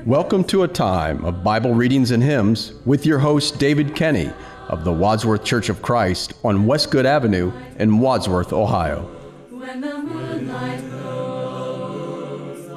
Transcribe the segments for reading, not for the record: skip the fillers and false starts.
Welcome to a time of Bible readings and hymns with your host, David Kenny of the Wadsworth Church of Christ on Westgood Avenue in Wadsworth, Ohio. When the moonlight glows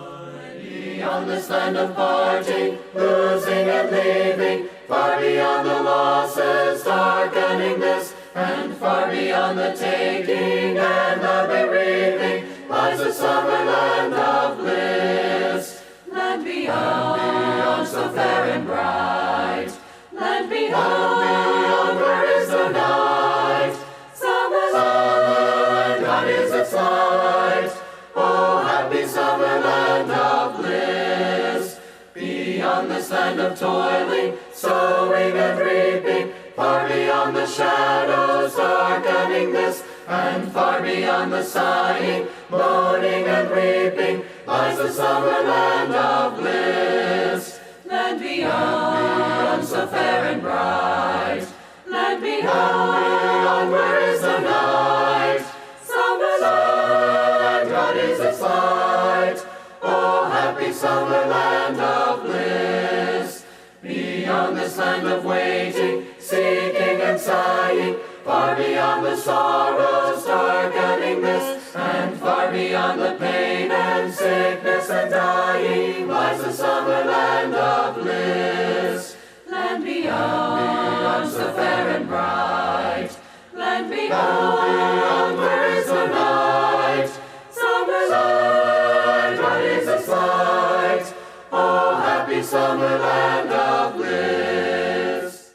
beyond this land of parting, losing and leaving, far beyond the losses darkening this, and far beyond the taking and the bereaving, lies a summer land of bliss. Land beyond, so fair and bright. Land beyond, where is the night. Summer land, God is its light. Oh, happy summer land of bliss. Beyond this land of toiling, sowing and reaping, far beyond the shadows darkening this, and far beyond the sighing, moaning and weeping, lies the summer land of bliss. Land beyond, so fair and bright. Land beyond, where is the night. Summer land, God is its light. Oh, happy summer land of bliss. Beyond this land of waiting, seeking and sighing, far beyond the sorrows darkening this, and far beyond the pain and sickness and dying, lies the summer land of bliss. Land beyond, so fair and bright. Land beyond, where is the night. Summer land, God is its light. Oh, happy summer land of bliss.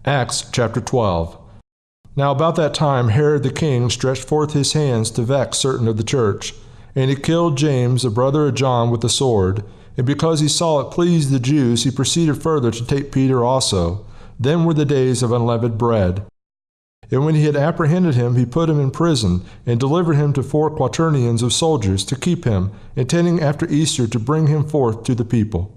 Acts chapter 12. Now about that time Herod the king stretched forth his hands to vex certain of the church, and he killed James, a brother of John, with the sword. And because he saw it pleased the Jews, he proceeded further to take Peter also. Then were the days of unleavened bread. And when he had apprehended him, he put him in prison, and delivered him to 4 quaternions of soldiers to keep him, intending after Easter to bring him forth to the people.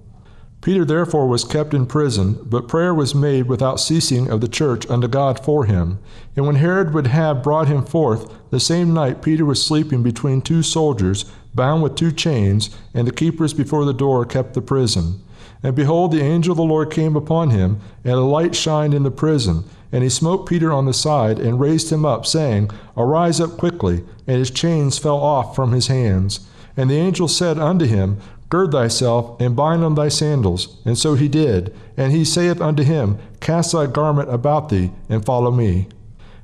Peter therefore was kept in prison, but prayer was made without ceasing of the church unto God for him. And when Herod would have brought him forth, the same night Peter was sleeping between 2 soldiers, bound with 2 chains, and the keepers before the door kept the prison. And behold, the angel of the Lord came upon him, and a light shined in the prison. And he smote Peter on the side, and raised him up, saying, Arise up quickly. And his chains fell off from his hands. And the angel said unto him, Gird thyself, and bind on thy sandals. And so he did. And he saith unto him, Cast thy garment about thee, and follow me.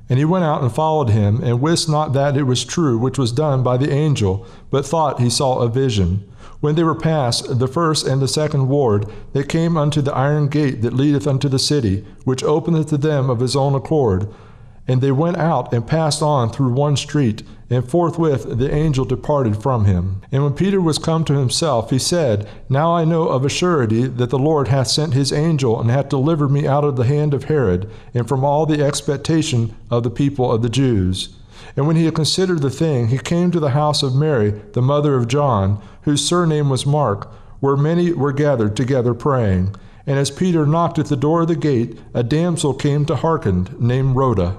And he went out and followed him, and wist not that it was true which was done by the angel, but thought he saw a vision. When they were past the first and the second ward, they came unto the iron gate that leadeth unto the city, which openeth to them of his own accord. And they went out and passed on through one street, and forthwith the angel departed from him. And when Peter was come to himself, he said, Now I know of a surety that the Lord hath sent his angel, and hath delivered me out of the hand of Herod, and from all the expectation of the people of the Jews. And when he had considered the thing, he came to the house of Mary, the mother of John, whose surname was Mark, where many were gathered together praying. And as Peter knocked at the door of the gate, a damsel came to hearken, named Rhoda.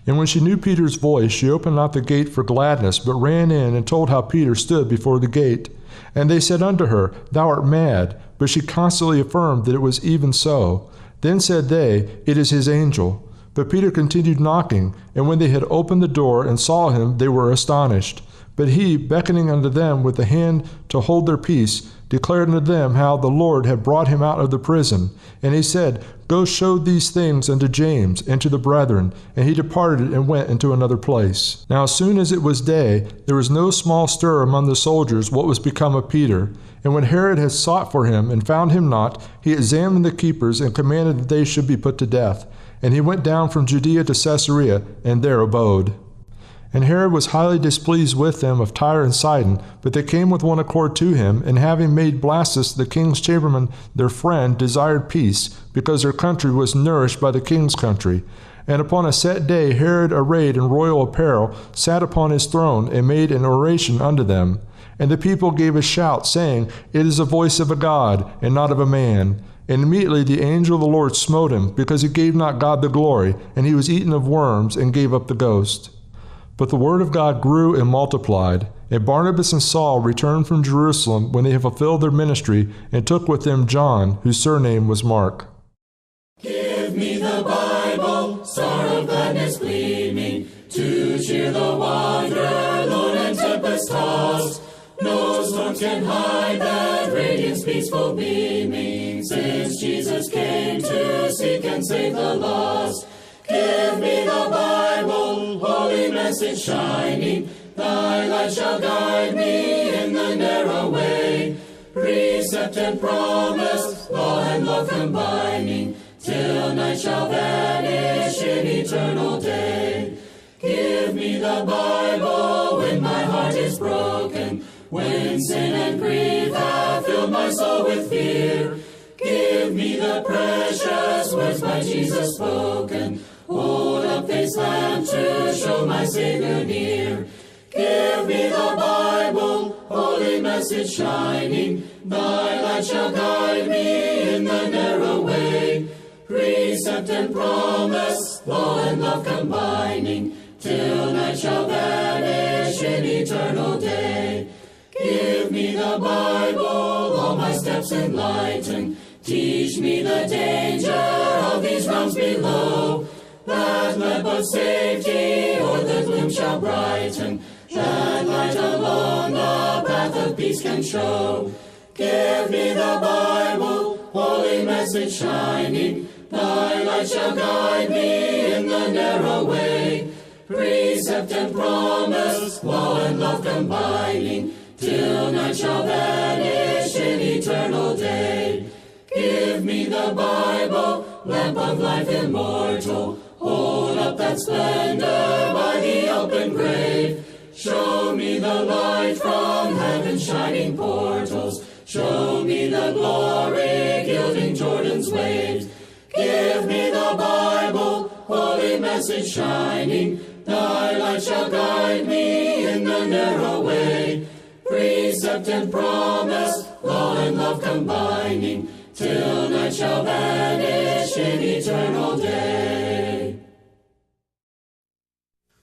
And when she knew Peter's voice, she opened not the gate for gladness, but ran in and told how Peter stood before the gate. And they said unto her, Thou art mad. But she constantly affirmed that it was even so. Then said they, It is his angel. But Peter continued knocking, and when they had opened the door and saw him, they were astonished. But he, beckoning unto them with the hand to hold their peace, declared unto them how the Lord had brought him out of the prison. And he said, Go show these things unto James and to the brethren. And he departed and went into another place. Now as soon as it was day, there was no small stir among the soldiers what was become of Peter. And when Herod had sought for him and found him not, he examined the keepers and commanded that they should be put to death. And he went down from Judea to Caesarea, and there abode. And Herod was highly displeased with them of Tyre and Sidon, but they came with one accord to him, and having made Blastus the king's chamberlain their friend, desired peace, because their country was nourished by the king's country. And upon a set day Herod, arrayed in royal apparel, sat upon his throne, and made an oration unto them. And the people gave a shout, saying, It is the voice of a God, and not of a man. And immediately the angel of the Lord smote him, because he gave not God the glory, and he was eaten of worms, and gave up the ghost. But the word of God grew and multiplied, And Barnabas and Saul returned from Jerusalem when they had fulfilled their ministry, and took with them John, whose surname was Mark. Give me the Bible, star of gladness gleaming, to cheer the wanderer, lone and tempest-tossed. No storms can hide that radiance peaceful beaming, since Jesus came to seek and save the lost. Give me the Bible, holy message shining, thy light shall guide me in the narrow way. Precept and promise, law and love combining, till night shall vanish in eternal day. Give me the Bible when my heart is broken, when sin and grief have filled my soul with fear. Give me the precious words by Jesus spoken, hold up faith's lamp to show my Savior near. Give me the Bible, holy message shining, thy light shall guide me in the narrow way. Precept and promise, law and love combining, till night shall vanish in eternal day. Give me the Bible, all my steps enlighten, teach me the danger of these realms below, that lamp of safety o'er the gloom shall brighten, that light alone the path of peace can show. Give me the Bible, holy message shining, thy light shall guide me in the narrow way. Precept and promise, law and love combining, till night shall vanish in eternal day. Give me the Bible, lamp of life immortal, hold up that splendor by the open grave. Show me the light from heaven's shining portals, show me the glory gilding Jordan's waves. Give me the Bible, holy message shining, thy light shall guide me in the narrow way. Precept and promise, law and love combining, till night shall vanish in eternal day.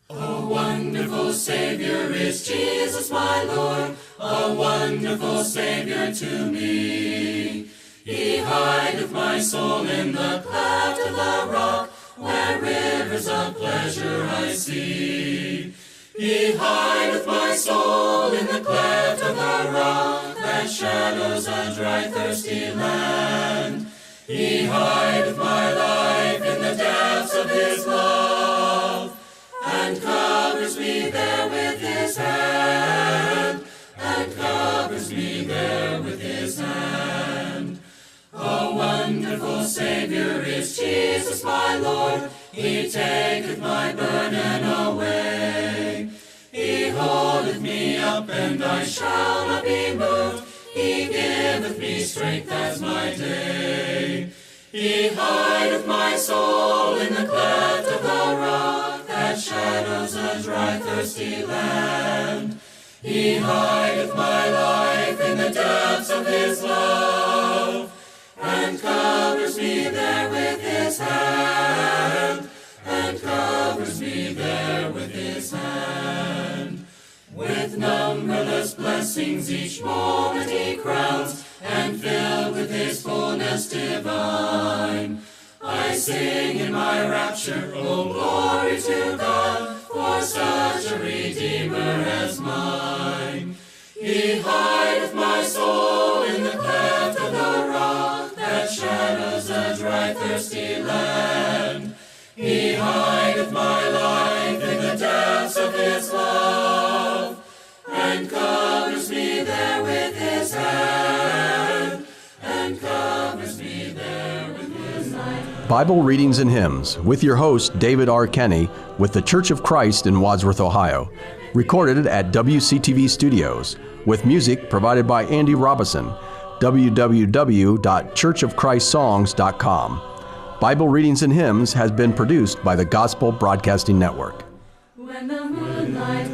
A wonderful Savior is Jesus my Lord, a wonderful Savior to me. He hideth my soul in the cleft of the rock, where rivers of pleasure I see. He hideth my soul in the cleft of the rock, that shadows a dry, thirsty land. He hideth my life in the depths of his love, and covers me there with his hand, and covers me there with his hand. A wonderful Savior is Jesus my Lord, he taketh my burden away. He holdeth me up, and I shall not be moved, he giveth me strength as my day. He hideth my soul in the cleft of the rock, that shadows a dry, thirsty land. He hideth my life in the depths of his love, and covers me there with his hand, and covers me there with his hand. With numberless blessings each moment he crowns, and filled with his fullness divine. I sing in my rapture, oh glory to God, for such a Redeemer as mine. He hideth my soul in the cleft of the rock, that shadows a dry, thirsty land. He hideth my life in the depths of his love, and covers me there with his hand, and covers me there with his hand. Bible Readings and Hymns with your host, David R. Kenny, with the Church of Christ in Wadsworth, Ohio. Recorded at WCTV Studios, with music provided by Andy Robison. www.churchofchristssongs.com. Bible Readings and Hymns has been produced by the Gospel Broadcasting Network. When the moonlight